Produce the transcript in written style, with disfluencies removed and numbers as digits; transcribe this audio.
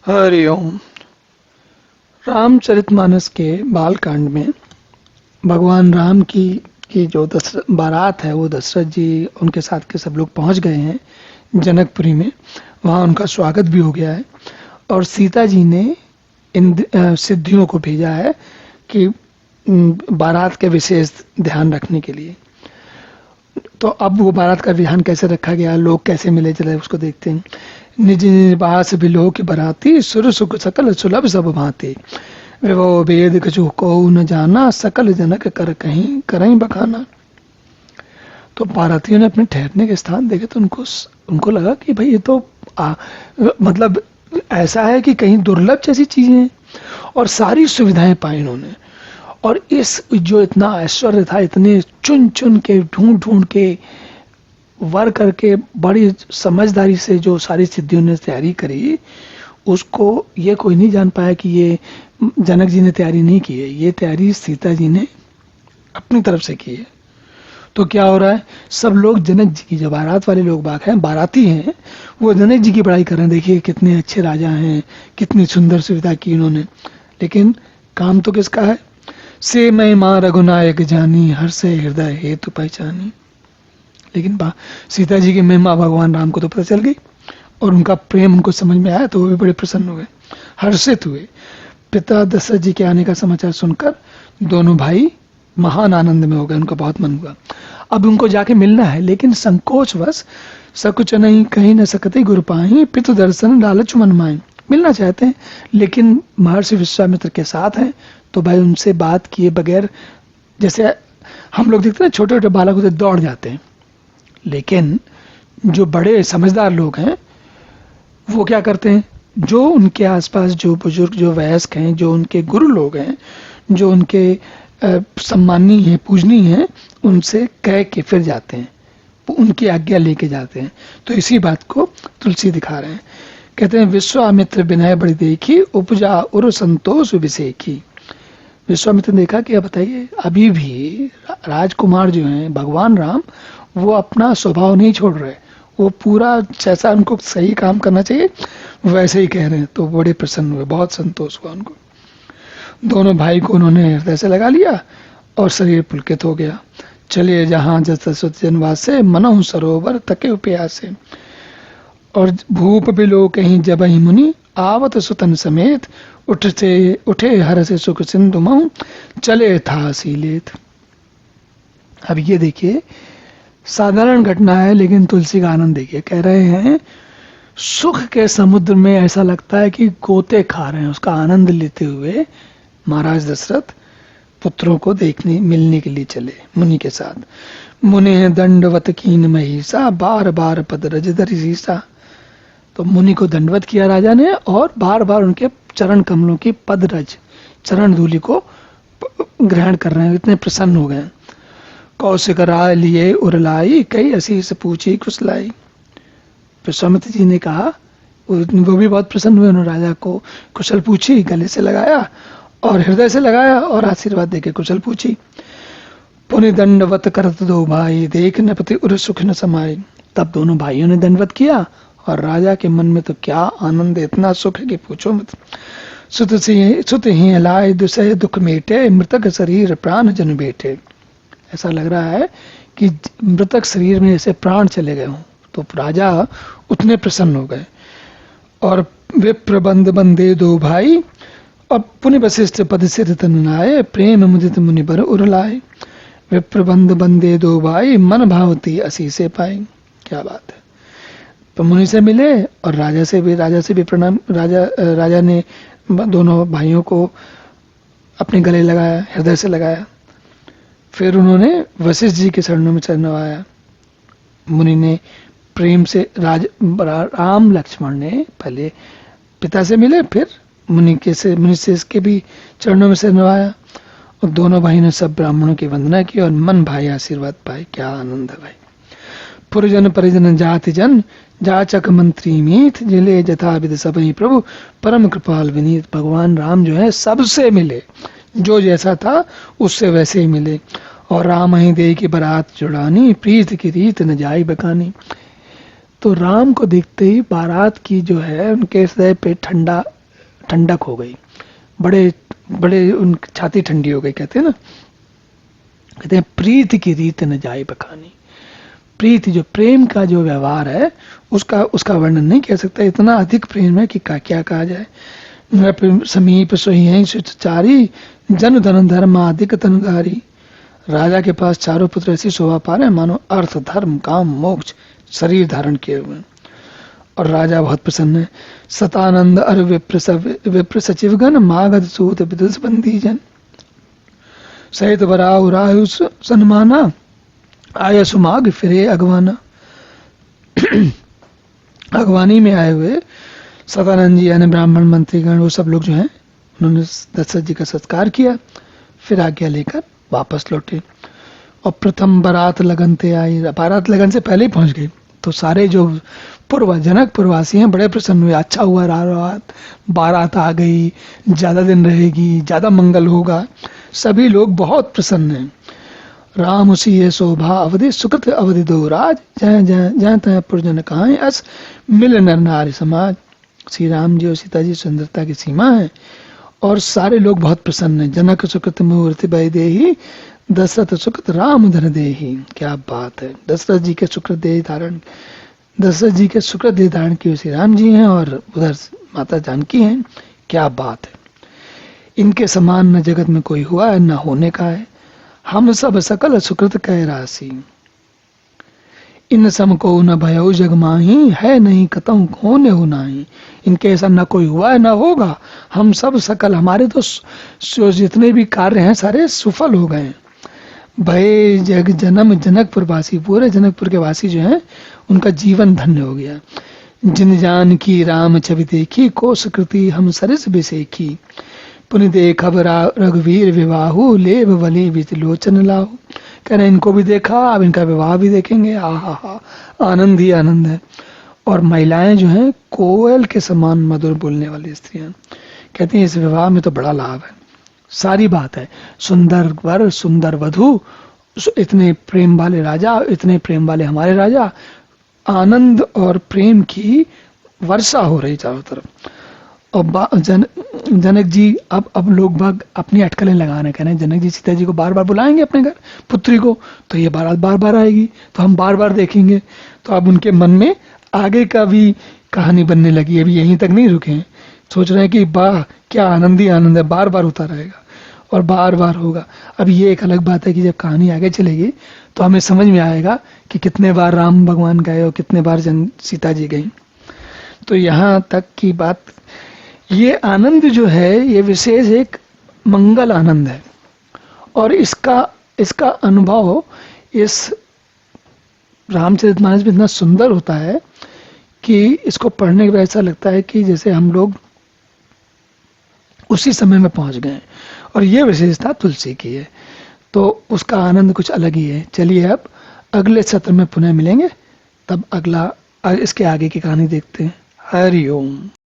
हरि ओम। रामचरितमानस के बालकांड में भगवान राम की जो बारात है वो दशरथ जी उनके साथ के सब लोग पहुंच गए हैं जनकपुरी में। वहां उनका स्वागत भी हो गया है और सीता जी ने इन सिद्धियों को भेजा है कि बारात के विशेष ध्यान रखने के लिए। तो अब वो बारात का विधान कैसे रखा गया, लोग कैसे मिले, चले उसको देखते हैं। निज निवास बिलोक की बराती सुर सुख सकल सुलभ सब भांति विभो भेद कछु को न जाना सकल जनक कर कहीं करहीं बखाना। तो बारातियों ने अपने ठहरने के स्थान देखे तो उनको लगा कि भाई ये तो मतलब ऐसा है कि कहीं दुर्लभ जैसी चीजें हैं और सारी सुविधाएं पाई इन्होंने। और इस जो इतना ऐश्वर्य था, इतने चुन चुन के ढूंढ ढूंढ के वर करके बड़ी समझदारी से जो सारी सिद्धियों ने तैयारी करी, उसको ये कोई नहीं जान पाया कि ये जनक जी ने तैयारी नहीं की है, ये तैयारी सीता जी ने अपनी तरफ से की है। तो क्या हो रहा है, सब लोग जनक जी की, जो बारात वाले लोग बाग हैं, बाराती हैं, वो जनक जी की बड़ाई कर रहे हैं। देखिए कितने अच्छे राजा हैं, कितनी सुंदर सुविधा की इन्होंने। लेकिन काम तो किसका है? से मैं माँ रघुनायक जानी हर से हृदय हेतु पहचानी। लेकिन सीता जी की महिमा भगवान राम को तो पता चल गई और उनका प्रेम उनको समझ में आया तो वो भी बड़े प्रसन्न हुए, हर्षित हुए। पिता दशरथ जी के आने का समाचार सुनकर दोनों भाई महान आनंद में हो गए, उनका बहुत मन हुआ। अब उनको जाके मिलना है, लेकिन संकोचवश सकुच नहीं कहीं न सकते गुरु पाई पितु दर्शन लालच मन माई। मिलना चाहते हैं लेकिन महर्षि विश्वामित्र के साथ हैं तो भाई उनसे बात किए बगैर, जैसे हम लोग देखते हैं छोटे छोटे बालक होते दौड़ जाते हैं, लेकिन जो बड़े समझदार लोग हैं वो क्या करते हैं, जो उनके आसपास जो बुजुर्ग, जो वयस्क हैं, जो उनके गुरु लोग हैं, जो उनके सम्मानी हैं, पूजनीय हैं, उनसे कह के फिर जाते हैं, वो उनकी आज्ञा लेके जाते हैं। तो इसी बात को तुलसी दिखा रहे हैं। कहते हैं विश्वामित्र विनय बड़ी देखी उपजा उर संतोष विषेखी। विश्वामित्र ने देखा कि अब बताइए, अभी भी राजकुमार जो हैं भगवान राम, वो अपना स्वभाव नहीं छोड़ रहे, वो पूरा जैसा उनको सही काम करना चाहिए वैसे ही कह रहे हैं। तो बड़े प्रसन्न हुए, बहुत संतोष हुआ उनको। दोनों भाई को उन्होंने हृदय से लगा लिया और शरीर पुलकित हो गया। चलिए जहां जसवत जनवास से मनहु सरोवर तके प्यासे। और भूप बिलो कहीं जब ही मुनि आवत सुतन समेत उठे हर से सुख सिंधु मऊ चले था सीलेत। अब ये देखिए साधारण घटना है, लेकिन तुलसी का आनंद देखिए। कह रहे हैं सुख के समुद्र में ऐसा लगता है कि गोते खा रहे हैं, उसका आनंद लेते हुए महाराज दशरथ पुत्रों को देखने मिलने के लिए चले मुनि के साथ। मुनि दंडवत कीन महिषा बार बार पद रज धरि सीसा। तो मुनि को दंडवत किया राजा ने और बार बार उनके चरण कमलों की पद रज, चरण धूलि को ग्रहण कर रहे हैं, इतने प्रसन्न हो गए। कौशिक राय लिए उरलाई कई असीस पूछी कुशलाई। विश्वामित्र जी ने कहा, वो भी बहुत प्रसन्न हुए, उन्होंने राजा को कुशल पूछी, गले से लगाया और हृदय से लगाया और आशीर्वाद देके कुशल पूछी। पुनि दंडवत करत दो भाई देख न पति उर सुख न समाई। तब दोनों भाइयों ने दंडवत किया और राजा के मन में तो क्या आनंद, इतना सुख है कि पूछो मत। सुत ही लाए दुसह दुख मेटे मृतक शरीर प्राण जन बेटे। ऐसा लग रहा है कि मृतक शरीर में जैसे प्राण चले गए हों। तो राजा उतने प्रसन्न हो गए। और विप्र बंद बंदे दो भाई और पुनि वशिष्ठ पद सिर तन आए प्रेम मुदित मुनि बर उरलाए। विप्र बंद बंदे दो भाई मन भावती असी से पाए। क्या बात है। तो मुनि से मिले और राजा से भी प्रणाम। राजा ने दोनों भाइयों को अपने गले लगाया, हृदय से लगाया। फिर उन्होंने वशिष्ठ जी के चरणों में चरण नवाया। मुनि ने प्रेम से राम लक्ष्मण ने पहले पिता से मिले, फिर मुनि से इसके भी चरणों में से नवाया और दोनों भाई ने सब ब्राह्मणों की वंदना की और मन भाई आशीर्वाद पाए। क्या आनंद है भाई। पुरजन परिजन जाति जन जाचक मंत्री मीत जिले जथा विद सबहि प्रभु परम कृपाल विनीत। भगवान राम जो है सबसे मिले, जो जैसा था उससे वैसे ही मिले। और राम ही दे की बारात जुड़ानी प्रीत की रीत न जाई बकानी। तो राम को देखते ही बारात की जो है उनके हृदय पे ठंडा ठंडक हो गई, बड़े बड़े उनकी छाती ठंडी हो गई। कहते हैं ना, कहते हैं प्रीति की रीत न जाए बखानी। प्रीति, जो प्रेम का जो व्यवहार है, उसका उसका वर्णन नहीं कह सकता, इतना अधिक प्रेम है कि क्या कहा जाए। नृप समीप सोई सुचारी, जन धन धर्म अधिक तनगारी। राजा के पास चारों पुत्र ऐसी शोभा पा रहे हैं मानो अर्थ धर्म काम मोक्ष शरीर धारण किए हुए, और राजा बहुत प्रसन्न है। सतानंद अर विप्र सचिवगण मागध सूत विदुष बंदी जन। सहित बराउ राहु सन्माना, आय सुमाग फिरे अगवाना। अगवानी में आए हुए सदानंद जी यानी ब्राह्मण मंत्रीगण, वो सब लोग जो हैं, उन्होंने दशरथ जी का सत्कार किया, फिर आज्ञा लेकर वापस लौटे। और प्रथम बारात लगन ते आई, बारात लगन से पहले ही पहुंच गई, तो सारे जो जनक पुरवासी हैं बड़े प्रसन्न हुए। अच्छा हुआ रात, बारात आ गई, ज्यादा दिन रहेगी, ज्यादा मंगल होगा, सभी लोग बहुत प्रसन्न हैं। राम उसी ये शोभा अवधि सुकृत अवधि दो राज, जय जय जय तय पुरजन कहां अस मिल नर नारी समाज। श्री राम जी और सीता जी सुंदरता की सीमा है, और सारे लोग बहुत प्रसन्न हैं। जनक सुकृत मुहूर्ति भय देही, दशरथ सुकृत राम धन देही। क्या बात है, दशरथ जी के सुकृत देह धारण, दशरथ जी के सुकृत देह धारण किए श्री राम जी हैं, और उधर माता जानकी हैं। क्या बात है, इनके समान न जगत में कोई हुआ है, न होने का है। हम सब सकल सुकृत कह राशि, इन सम को न भयो जग माही, है नहीं कतम होने हो नाही। इनके ऐसा न कोई हुआ है न होगा। हम सब सकल, हमारे तो जितने भी कार्य हैं सारे सफल हो गए। भय जग जन्म जनकपुर वासी, पूरे जनकपुर के वासी जो हैं उनका जीवन धन्य हो गया। जिन जान की राम छवि देखी, को सुकृति हम सरस बिसेखी। पुनि देखब रघुवीर विवाहु, लेब वली बीच लोचन लाहु। कह रहे इनको भी देखा, अब इनका विवाह भी देखेंगे। हा, आनंद ही आनंद है। और महिलाएं जो हैं कोयल के समान मधुर बोलने वाली स्त्रियां, कहती हैं इस विवाह में तो बड़ा लाभ है। सारी बात है, सुंदर वर सुंदर वधु, इतने प्रेम वाले राजा, इतने प्रेम वाले हमारे राजा, आनंद और प्रेम की वर्षा हो रही चारों तरफ। और जनक जी अब लोग बाग अपनी अटकलें लगाने, कह रहे हैं जनक जी सीता जी को बार बार बुलाएंगे अपने घर, पुत्री को, तो ये बारात बार बार आएगी, तो हम बार बार देखेंगे। तो अब उनके मन में आगे का भी कहानी बनने लगी, अभी यहीं तक नहीं रुके हैं। सोच रहे हैं कि वाह क्या आनंद ही आनंद है, बार बार होता रहेगा और बार बार होगा। अब ये एक अलग बात है कि जब कहानी आगे चलेगी तो हमें समझ में आएगा कि कितने बार राम भगवान गए और कितने बार सीता जी गई। तो यहाँ तक की बात, ये आनंद जो है ये विशेष एक मंगल आनंद है, और इसका अनुभव इस रामचरितमानस में इतना सुंदर होता है कि इसको पढ़ने के बाद ऐसा लगता है कि जैसे हम लोग उसी समय में पहुंच गए। और ये विशेषता तुलसी की है, तो उसका आनंद कुछ अलग ही है। चलिए अब अगले सत्र में पुनः मिलेंगे, तब अगला इसके आगे की कहानी देखते हैं। हरि ओम।